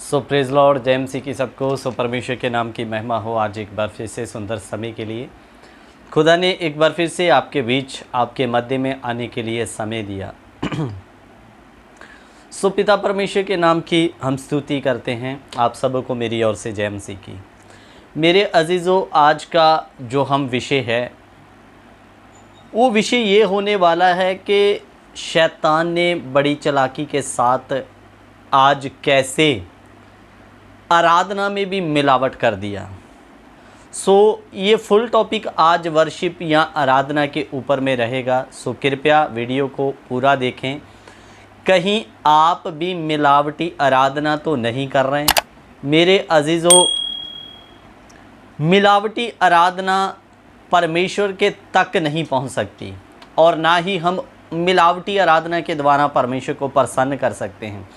सो praise Lord जय मसीह की सबको। सो परमेश्वर के नाम की महिमा हो। आज एक बार फिर से सुंदर समय के लिए खुदा ने एक बार फिर से आपके बीच आपके मध्य में आने के लिए समय दिया। सो पिता परमेश्वर के नाम की हम स्तुति करते हैं। आप सबको मेरी ओर से जय मसीह की। मेरे अजीज़ों, आज का जो हम विषय है वो विषय ये होने वाला है कि शैतान ने बड़ी चालाकी के साथ आज कैसे आराधना में भी मिलावट कर दिया। ये फुल टॉपिक आज वर्शिप या आराधना के ऊपर में रहेगा। कृपया वीडियो को पूरा देखें। कहीं आप भी मिलावटी आराधना तो नहीं कर रहे हैं। मेरे अजीज़ों, मिलावटी आराधना परमेश्वर के तक नहीं पहुंच सकती और ना ही हम मिलावटी आराधना के द्वारा परमेश्वर को प्रसन्न कर सकते हैं।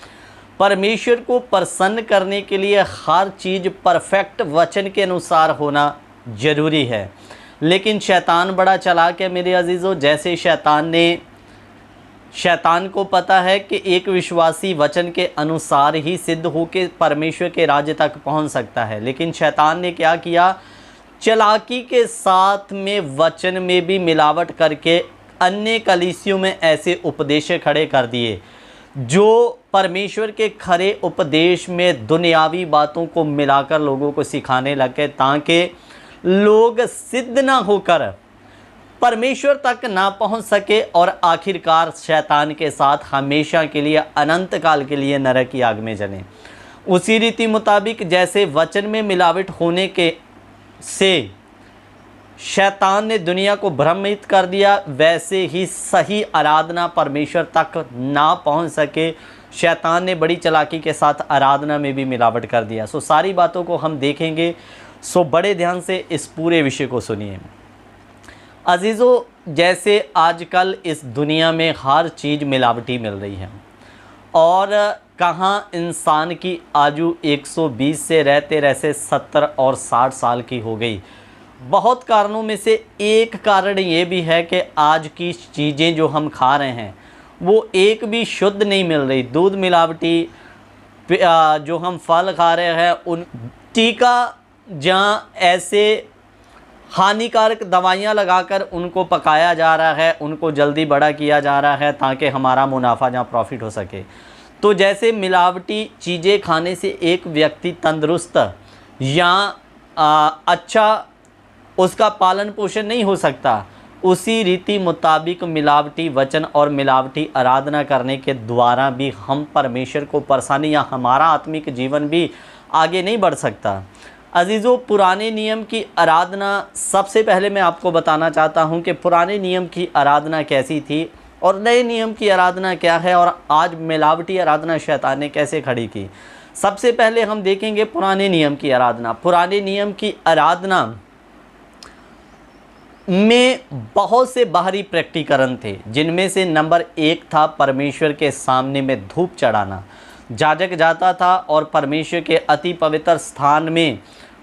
परमेश्वर को प्रसन्न करने के लिए हर चीज़ परफेक्ट वचन के अनुसार होना ज़रूरी है। लेकिन शैतान बड़ा चालाक है मेरे अजीज़ों। जैसे शैतान को पता है कि एक विश्वासी वचन के अनुसार ही सिद्ध होकर परमेश्वर के राज्य तक पहुंच सकता है, लेकिन शैतान ने क्या किया, चालाकी के साथ में वचन में भी मिलावट करके अन्य कलीसियों में ऐसे उपदेश खड़े कर दिए जो परमेश्वर के खरे उपदेश में दुनियावी बातों को मिलाकर लोगों को सिखाने लगे, ताकि लोग सिद्ध ना होकर परमेश्वर तक ना पहुंच सके और आखिरकार शैतान के साथ हमेशा के लिए अनंत काल के लिए नरक की आग में जले। उसी रीति मुताबिक जैसे वचन में मिलावट होने के से शैतान ने दुनिया को भ्रमित कर दिया, वैसे ही सही आराधना परमेश्वर तक ना पहुंच सके शैतान ने बड़ी चालाकी के साथ आराधना में भी मिलावट कर दिया। सारी बातों को हम देखेंगे। बड़े ध्यान से इस पूरे विषय को सुनिए। अजीज़ों, जैसे आजकल इस दुनिया में हर चीज़ मिलावटी मिल रही है और कहाँ इंसान की आयु 120 से रहते रहते 70 और 60 साल की हो गई। बहुत कारणों में से एक कारण ये भी है कि आज की चीज़ें जो हम खा रहे हैं वो एक भी शुद्ध नहीं मिल रही। दूध मिलावटी, जो हम फल खा रहे हैं उन टीका जहाँ ऐसे हानिकारक दवाइयाँ लगाकर उनको पकाया जा रहा है, उनको जल्दी बड़ा किया जा रहा है ताकि हमारा मुनाफा जहाँ प्रॉफिट हो सके। तो जैसे मिलावटी चीज़ें खाने से एक व्यक्ति तंदुरुस्त या अच्छा उसका पालन पोषण नहीं हो सकता, उसी रीति मुताबिक मिलावटी वचन और मिलावटी आराधना करने के द्वारा भी हम परमेश्वर को प्रसन्न या हमारा आत्मिक जीवन भी आगे नहीं बढ़ सकता। अजीज़ों, पुराने नियम की आराधना, सबसे पहले मैं आपको बताना चाहता हूं कि पुराने नियम की आराधना कैसी थी और नए नियम की आराधना क्या है और आज मिलावटी आराधना शैतान ने कैसे खड़ी की। सबसे पहले हम देखेंगे पुराने नियम की आराधना। पुराने नियम की आराधना में बहुत से बाहरी प्रकटीकरण थे, जिनमें से नंबर 1 था परमेश्वर के सामने में धूप चढ़ाना। याजक जाता था और परमेश्वर के अति पवित्र स्थान में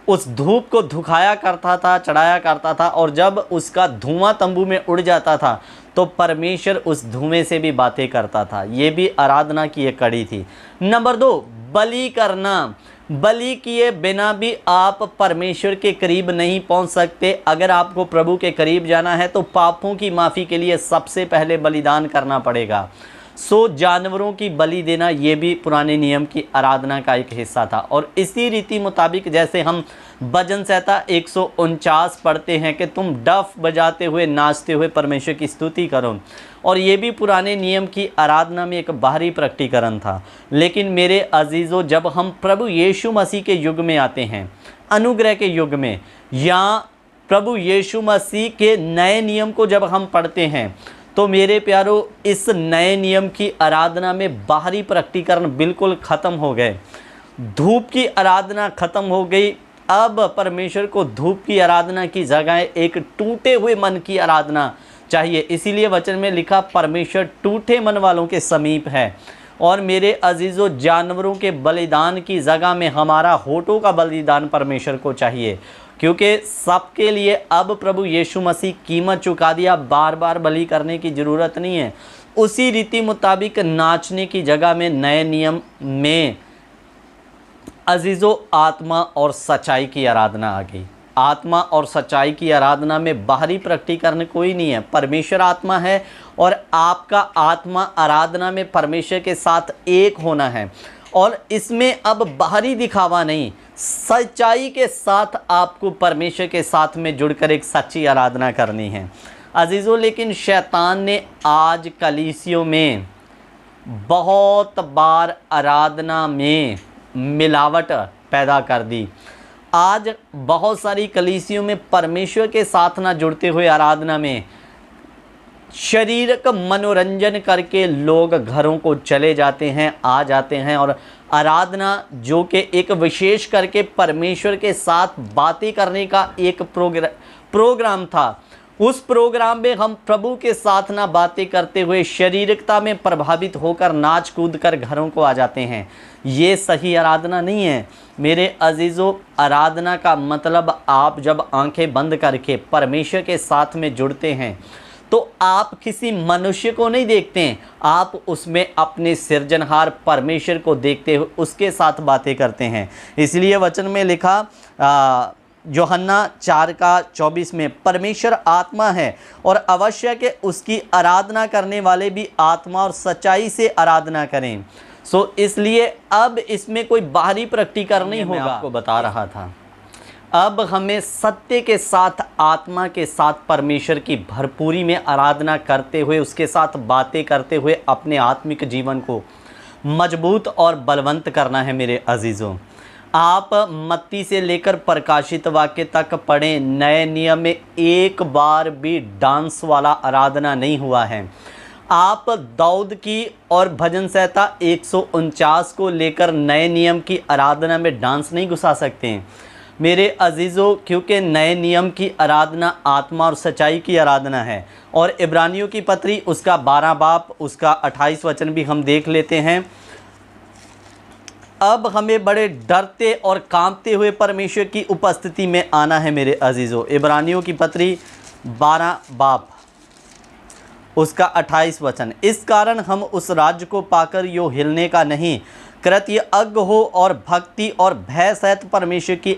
उस धूप को धुखाया करता था, चढ़ाया करता था, और जब उसका धुआं तंबू में उड़ जाता था तो परमेश्वर उस धुएं से भी बातें करता था। ये भी आराधना की एक कड़ी थी। नंबर 2, बलि करना। बलि किए बिना भी आप परमेश्वर के करीब नहीं पहुंच सकते। अगर आपको प्रभु के करीब जाना है तो पापों की माफ़ी के लिए सबसे पहले बलिदान करना पड़ेगा। जानवरों की बलि देना ये भी पुराने नियम की आराधना का एक हिस्सा था। और इसी रीति मुताबिक जैसे हम भजन संहिता 149 पढ़ते हैं कि तुम डफ बजाते हुए नाचते हुए परमेश्वर की स्तुति करो, और ये भी पुराने नियम की आराधना में एक बाहरी प्रकटीकरण था। लेकिन मेरे अजीज़ों, जब हम प्रभु यीशु मसीह के युग में आते हैं, अनुग्रह के युग में, या प्रभु यीशु मसीह के नए नियम को जब हम पढ़ते हैं, तो मेरे प्यारों, इस नए नियम की आराधना में बाहरी प्रकटीकरण बिल्कुल ख़त्म हो गए। धूप की आराधना ख़त्म हो गई। अब परमेश्वर को धूप की आराधना की जगह एक टूटे हुए मन की आराधना चाहिए। इसीलिए वचन में लिखा, परमेश्वर टूटे मन वालों के समीप है। और मेरे अजीज़ों, जानवरों के बलिदान की जगह में हमारा होठों का बलिदान परमेश्वर को चाहिए, क्योंकि सबके लिए अब प्रभु यीशु मसीह कीमत चुका दिया। बार बार बलि करने की ज़रूरत नहीं है। उसी रीति मुताबिक नाचने की जगह में नए नियम में अजीज़ों, आत्मा और सच्चाई की आराधना आ गई। आत्मा और सच्चाई की आराधना में बाहरी प्रकटीकरण कोई नहीं है। परमेश्वर आत्मा है और आपका आत्मा आराधना में परमेश्वर के साथ एक होना है, और इसमें अब बाहरी दिखावा नहीं, सच्चाई के साथ आपको परमेश्वर के साथ में जुड़कर एक सच्ची आराधना करनी है अजीज़ों। लेकिन शैतान ने आज कलीसियों में बहुत बार आराधना में मिलावट पैदा कर दी। आज बहुत सारी कलीसियों में परमेश्वर के साथ ना जुड़ते हुए आराधना में शारीरिक मनोरंजन करके लोग घरों को चले जाते हैं, आ जाते हैं, और आराधना जो कि एक विशेष करके परमेश्वर के साथ बातें करने का एक प्रोग्राम था, उस प्रोग्राम में हम प्रभु के साथ ना बातें करते हुए शारीरिकता में प्रभावित होकर नाच कूद कर घरों को आ जाते हैं। ये सही आराधना नहीं है मेरे अजीज़ों। आराधना का मतलब आप जब आंखें बंद करके परमेश्वर के साथ में जुड़ते हैं तो आप किसी मनुष्य को नहीं देखते हैं, आप उसमें अपने सृजनहार परमेश्वर को देखते हुए उसके साथ बातें करते हैं। इसलिए वचन में लिखा यूहन्ना 4:24 में, परमेश्वर आत्मा है और अवश्य के उसकी आराधना करने वाले भी आत्मा और सच्चाई से आराधना करें। इसलिए अब इसमें कोई बाहरी प्रकटीकरण नहीं होगा। आपको बता रहा था, अब हमें सत्य के साथ, आत्मा के साथ परमेश्वर की भरपूरी में आराधना करते हुए, उसके साथ बातें करते हुए अपने आत्मिक जीवन को मजबूत और बलवंत करना है मेरे अजीज़ों। आप मत्ती से लेकर प्रकाशित वाक्य तक पढ़ें, नए नियम में एक बार भी डांस वाला आराधना नहीं हुआ है। आप दाऊद की और भजन संहिता 149 को लेकर नए नियम की आराधना में डांस नहीं घुसा सकते हैं मेरे अजीज़ों, क्योंकि नए नियम की आराधना आत्मा और सच्चाई की आराधना है। और इब्रानियों की पत्री उसका 12 बाब उसका 28 वचन भी हम देख लेते हैं। अब हमें बड़े डरते और कांपते हुए परमेश्वर की उपस्थिति में आना है मेरे अजीज़ों। इब्रानियों की पत्री 12 बाब उसका 28 वचन, इस कारण हम उस राज्य को पाकर यो हिलने का नहीं, कृतज्ञ अज्ञ हो और भक्ति और भय सहित परमेश्वर की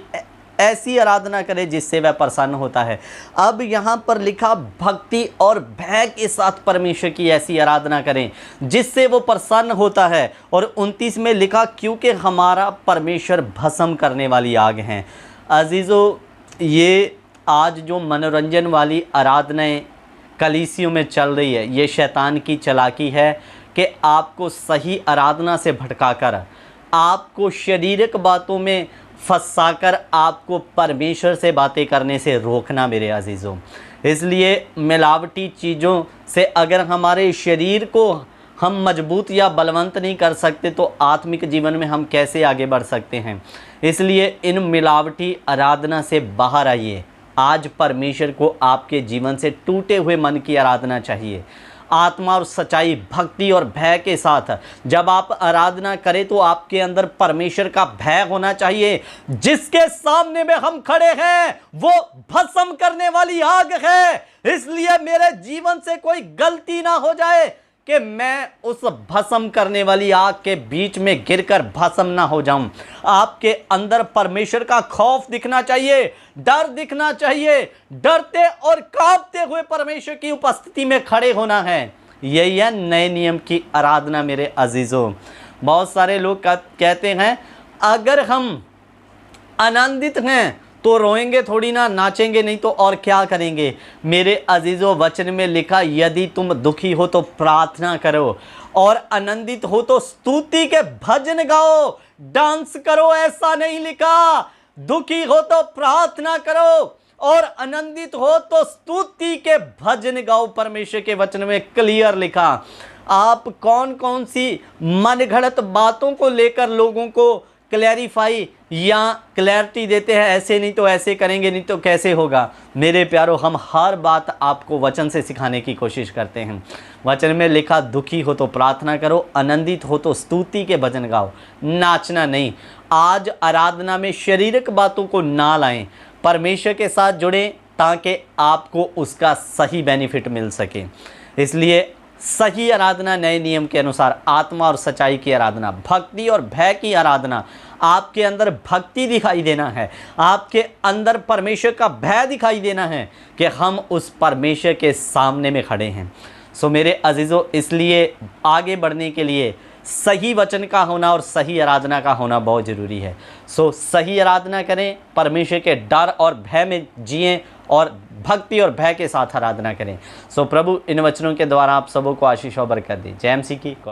ऐसी आराधना करें जिससे वह प्रसन्न होता है। अब यहाँ पर लिखा भक्ति और भय के साथ परमेश्वर की ऐसी आराधना करें जिससे वो प्रसन्न होता है। और 29 में लिखा, क्योंकि हमारा परमेश्वर भस्म करने वाली आग है। अजीज़ों, ये आज जो मनोरंजन वाली आराधनाएं कलीसियों में चल रही है, ये शैतान की चालाकी है कि आपको सही आराधना से भटकाकर, आपको शारीरिक बातों में फंसाकर आपको परमेश्वर से बातें करने से रोकना मेरे अजीज़ों। इसलिए मिलावटी चीज़ों से अगर हमारे शरीर को हम मजबूत या बलवंत नहीं कर सकते तो आत्मिक जीवन में हम कैसे आगे बढ़ सकते हैं। इसलिए इन मिलावटी आराधना से बाहर आइए। आज परमेश्वर को आपके जीवन से टूटे हुए मन की आराधना चाहिए। आत्मा और सच्चाई, भक्ति और भय के साथ जब आप आराधना करें तो आपके अंदर परमेश्वर का भय होना चाहिए। जिसके सामने में हम खड़े हैं वो भस्म करने वाली आग है। इसलिए मेरे जीवन से कोई गलती ना हो जाए कि मैं उस भस्म करने वाली आग के बीच में गिरकर भस्म ना हो जाऊं। आपके अंदर परमेश्वर का खौफ दिखना चाहिए, डर दिखना चाहिए। डरते और कांपते हुए परमेश्वर की उपस्थिति में खड़े होना है। यही है नए नियम की आराधना मेरे अजीजों। बहुत सारे लोग कहते हैं अगर हम आनंदित हैं तो रोएंगे थोड़ी ना, नाचेंगे नहीं तो और क्या करेंगे। मेरे अजीज़ों, वचन में लिखा यदि तुम दुखी हो तो प्रार्थना करो और आनंदित हो तो स्तुति के भजन गाओ, डांस करो। ऐसा नहीं लिखा दुखी हो तो प्रार्थना करो और आनंदित हो तो स्तुति के भजन गाओ। परमेश्वर के वचन में क्लियर लिखा। आप कौन कौन सी मनगढ़ंत बातों को लेकर लोगों को क्लैरिफाई या क्लैरिटी देते हैं, ऐसे नहीं तो ऐसे करेंगे, नहीं तो कैसे होगा। मेरे प्यारों, हम हर बात आपको वचन से सिखाने की कोशिश करते हैं। वचन में लिखा दुखी हो तो प्रार्थना करो, आनंदित हो तो स्तुति के भजन गाओ, नाचना नहीं। आज आराधना में शारीरिक बातों को ना लाएं, परमेश्वर के साथ जुड़ें ताकि आपको उसका सही बेनिफिट मिल सके। इसलिए सही आराधना नए नियम के अनुसार आत्मा और सच्चाई की आराधना, भक्ति और भय की आराधना। आपके अंदर भक्ति दिखाई देना है, आपके अंदर परमेश्वर का भय दिखाई देना है कि हम उस परमेश्वर के सामने में खड़े हैं। सो मेरे अजीज़ों, इसलिए आगे बढ़ने के लिए सही वचन का होना और सही आराधना का होना बहुत ज़रूरी है। सो सही आराधना करें, परमेश्वर के डर और भय में जिएं और भक्ति और भय के साथ आराधना करें। सो प्रभु इन वचनों के द्वारा आप सबों को आशीष और बरकत दे। जय मसीह की।